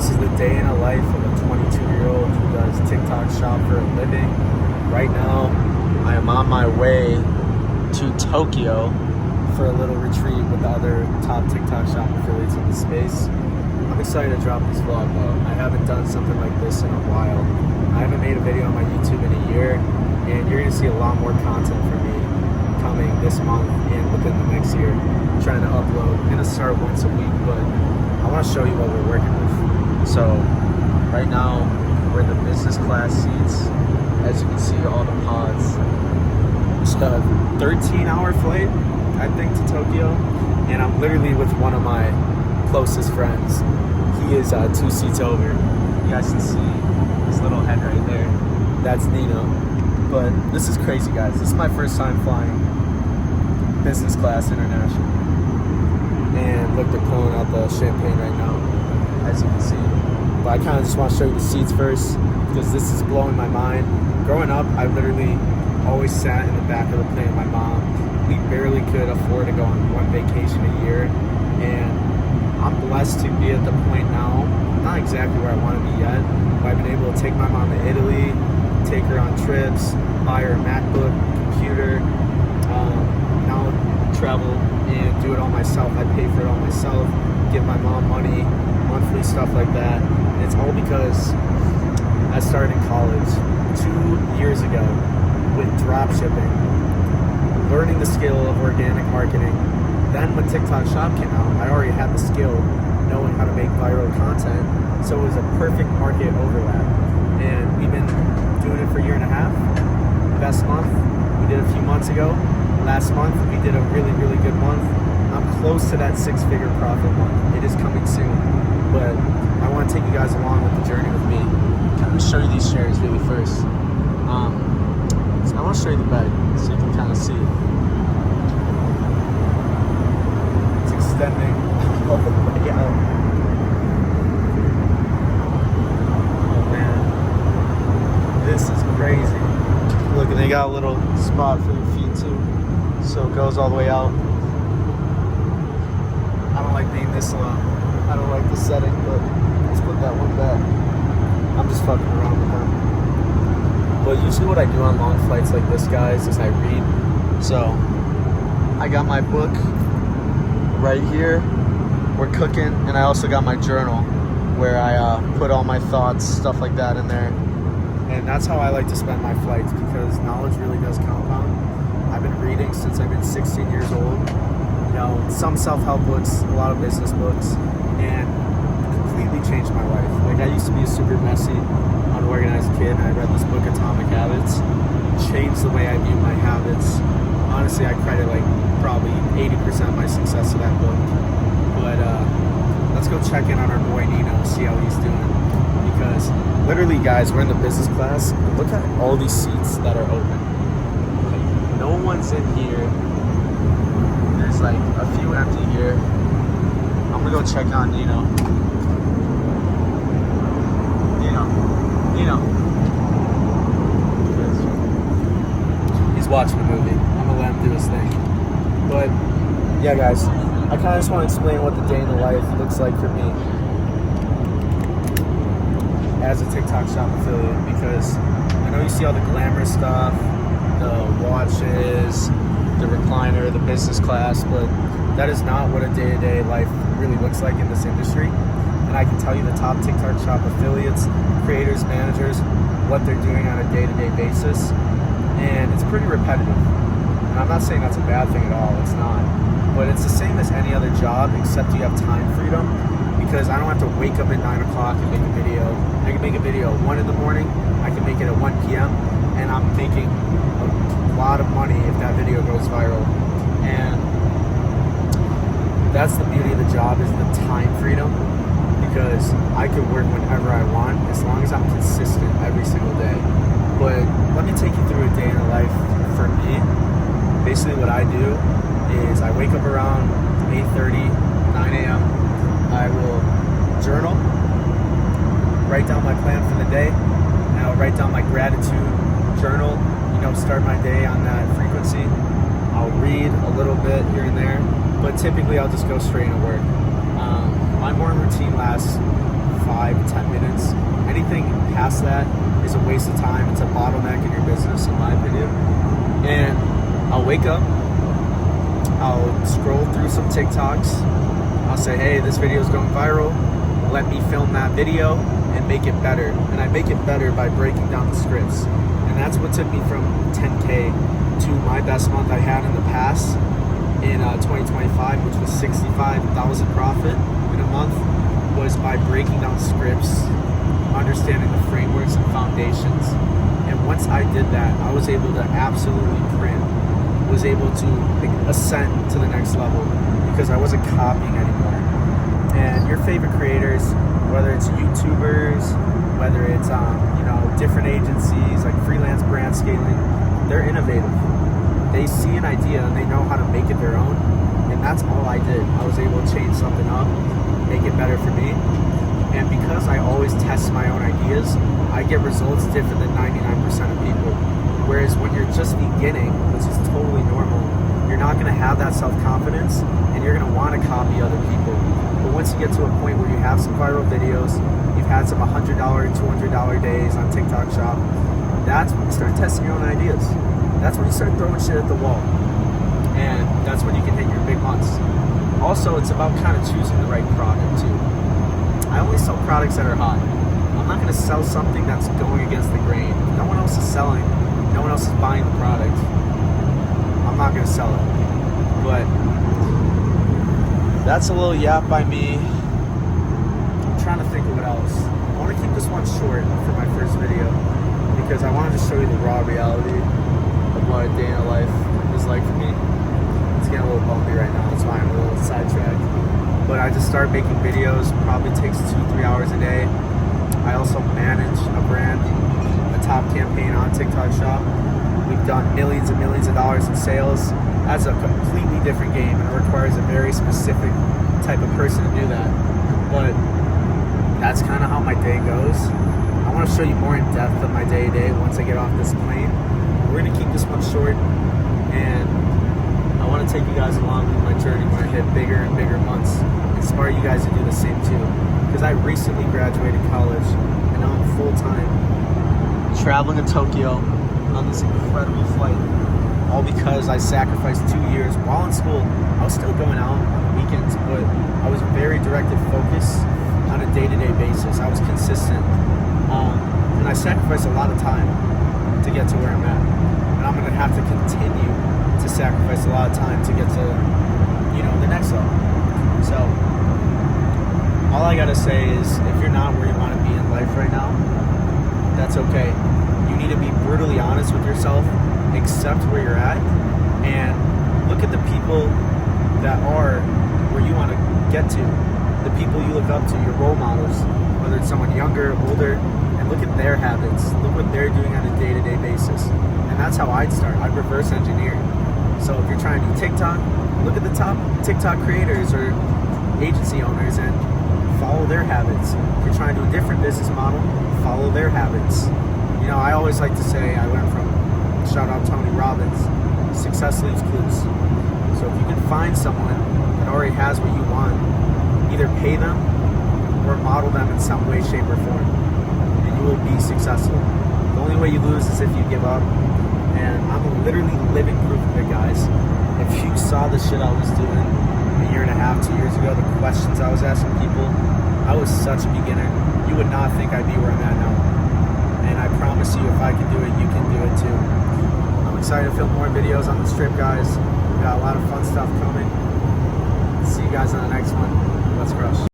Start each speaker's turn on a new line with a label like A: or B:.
A: This is the day in a life of a 22-year-old who does TikTok shop for a living. Right now, I am on my way to Tokyo for a little retreat with the other top TikTok shop affiliates in the space. I'm excited to drop this vlog though. I haven't done something like this in a while. I haven't made a video on my YouTube in a year, and you're going to see a lot more content from me coming this month and within the next year. I'm trying to upload. I'm going to start once a week, but I want to show you what we're working with. So right now we're in the business class seats. As you can see, all the pods. It's a 13-hour flight, I think, to Tokyo, and I'm literally with one of my closest friends. He is 2 seats over. You guys can see his little head right there. That's Nino. But this is crazy, guys. This is my first time flying business class international. And look, they're pulling out the champagne right now, as you can see. But I kind of just want to show you the seats first, because this is blowing my mind. Growing up, I literally always sat in the back of the plane with my mom. We barely could afford to go on one vacation a year, and I'm blessed to be at the point now, not exactly where I want to be yet, but I've been able to take my mom to Italy, take her on trips, buy her a MacBook, computer, now travel and do it all myself. I pay for it all myself, give my mom money, monthly stuff like that. And it's all because I started in college 2 years ago with drop shipping, learning the skill of organic marketing. Then when TikTok Shop came out, I already had the skill knowing how to make viral content, so it was a perfect market overlap. And we've been doing it for a year and a half. Best month we did a few months ago. Last month we did a really, really good month. I'm close to that 6-figure profit month. It is coming soon, but I want to take you guys along with the journey with me. I'm going to show you these chairs really first. So I want to show you the bed so you can kind of see it. It's extending all the way out. Oh man, this is crazy. Look, and they got a little spot for your feet too, so it goes all the way out. I don't like being this low. I don't like the setting, but let's put that one back. I'm just fucking around with them. But usually what I do on long flights like this, guys, is I read. So I got my book right here. We're cooking, and I also got my journal where I put all my thoughts, stuff like that in there. And that's how I like to spend my flights, because knowledge really does compound. I've been reading since I've been 16 years old. You know, some self-help books, a lot of business books, and completely changed my life. Like, I used to be a super messy, unorganized kid, and I read this book, Atomic Habits. It changed the way I view my habits. Honestly, I credit like probably 80% of my success to that book. But let's go check in on our boy Nino, see how he's doing. Because literally, guys, we're in the business class. Look at all these seats that are open. Like, no one's in here. There's like a few empty here. I'm gonna go check on Nino. Nino. He's watching a movie. I'm gonna let him do his thing. But yeah, guys, I kind of just want to explain what the day in the life looks like for me as a TikTok shop affiliate, because I know you see all the glamorous stuff, the watches, the recliner, the business class, but that is not what a day-to-day life really looks like in this industry. And I can tell you the top TikTok shop affiliates, creators, managers, what they're doing on a day-to-day basis, and it's pretty repetitive. And I'm not saying that's a bad thing at all, it's not. But it's the same as any other job, except you have time freedom, because I don't have to wake up at 9 o'clock and make a video. I can make a video at 1 in the morning, I can make it at 1 p.m., and I'm making a lot of money if that video goes viral. And that's the beauty of the job, is the time freedom, because I can work whenever I want as long as I'm consistent every single day. But let me take you through a day in the life for me. Basically what I do is I wake up around 8:30, 9 a.m. I will journal, write down my plan for the day, and I'll write down my gratitude journal, you know, start my day on that frequency. I'll read a little bit here and there, but typically I'll just go straight into work. My morning routine lasts 5-10 minutes. Anything past that is a waste of time. It's a bottleneck in your business, in my opinion. And I'll wake up, I'll scroll through some TikToks, I'll say, hey, this video is going viral, let me film that video and make it better. And I make it better by breaking down the scripts. And that's what took me from 10K to my best month I had in the past in 2025, which was 65,000 profit in a month, was by breaking down scripts, understanding the frameworks and foundations. And once I did that, I was able to absolutely print, was able to ascend to the next level because I wasn't copying anymore. And your favorite creators, whether it's YouTubers, whether it's different agencies like freelance brand scaling, they're innovative. They see an idea and they know how to make it their own. And that's all I did. I was able to change something up, make it better for me. And because I always test my own ideas, I get results different than 99% of people. Whereas when you're just beginning, which is totally normal, you're not going to have that self-confidence and you're going to want to copy other people. But once you get to a point where you have some viral videos, you've had some $100, $200 days on TikTok Shop, that's when you start testing your own ideas. That's when you start throwing shit at the wall. And that's when you can hit your big months. Also, it's about kind of choosing the right product too. I only sell products that are hot. I'm not going to sell something that's going against the grain. If no one else is selling, no one else is buying the product, I'm not going to sell it. But that's a little yap by me. I'm trying to think of what else. I want to keep this one short for my first video because I wanted to show you the raw reality of what a day in a life is like for me. It's getting a little bumpy right now, that's why I'm a little sidetracked. But I just started making videos, probably takes 2-3 hours a day. I also manage a brand, a top campaign on TikTok Shop. We've done millions and millions of dollars in sales. That's a completely different game and it requires a very specific type of person to do that. But that's kind of how my day goes. I want to show you more in depth of my day-to-day once I get off this plane. We're going to keep this one short and I want to take you guys along with my journey when I hit bigger and bigger months. Inspire you guys to do the same too. Because I recently graduated college and now I'm full-time traveling to Tokyo on this incredible flight. All because I sacrificed 2 years while in school. I was still going out on the weekends, but I was very directed focus on a day-to-day basis. I was consistent. And I sacrificed a lot of time to get to where I'm at. And I'm gonna have to continue to sacrifice a lot of time to get to, the next level. So, all I gotta say is, if you're not where you wanna be in life right now, that's okay. You need to be brutally honest with yourself, accept where you're at, and look at the people that are where you wanna get to. The people you look up to, your role models, whether it's someone younger, older, and look at their habits. Look what they're doing on a day-to-day basis. And that's how I'd start. I'd reverse engineer. So if you're trying to do TikTok, look at the top TikTok creators or agency owners and follow their habits. If you're trying to do a different business model, follow their habits. I always like to say, I learned from, shout out Tony Robbins, success leaves clues. So if you can find someone that already has what you want, either pay them or model them in some way, shape, or form, and you will be successful. The only way you lose is if you give up. And I'm literally living proof of it, guys. If you saw the shit I was doing a year and a half, 2 years ago, the questions I was asking people, I was such a beginner. You would not think I'd be where I'm at now. And I promise you, if I can do it, you can do it too. I'm excited to film more videos on this trip, guys. We got a lot of fun stuff coming. See you guys on the next one. Let's crush.